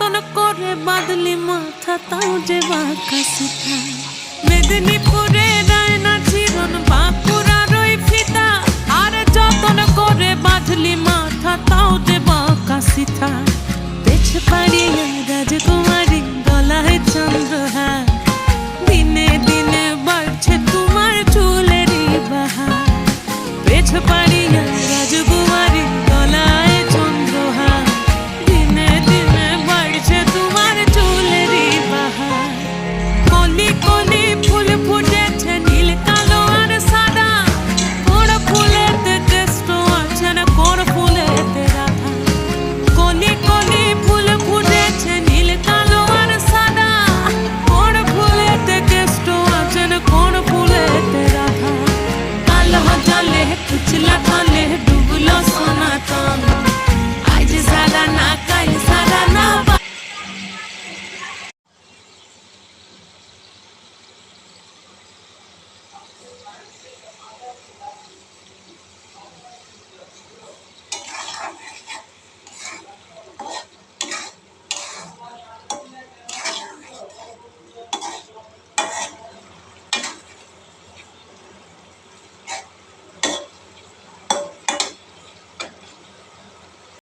যতন করে বাঁধলি মাথা তাও যে বাঁকা সিথা। মেদিনীপুরে রায়না চিরন বাঁকুড়ার ওই ফিতা, আর যতন করে বাঁধলি মাথা তাও যে বাঁকা সিথা। পেছ পাড়িয়া রাজকুমারী গলায় চন্দ্রহার, দিনে দিনে বাড়ছে তোমার চুলেরই বাহার। পেছ পাড়িয়া রাজকুমারী গলায় চন্দ্রহার, দিনে দিনে বাড়ছে তোমার চুলেরই বাহার। কলি কলি ফুল ফুটেছে নীল কালো আর সাদা, কোন ফুলেতে কেষ্ট আছে না কোন ফুলেতে রাধা। কলি কলি ফুল ফুটেছে নীল কালো আর সাদা, কোন ফুলেতে কেষ্ট আছে না কোন ফুলেতে রাধা। কালো জলে কুচলা তলে ডুবলো সনাতন, আজ সারা না কাল সারা না।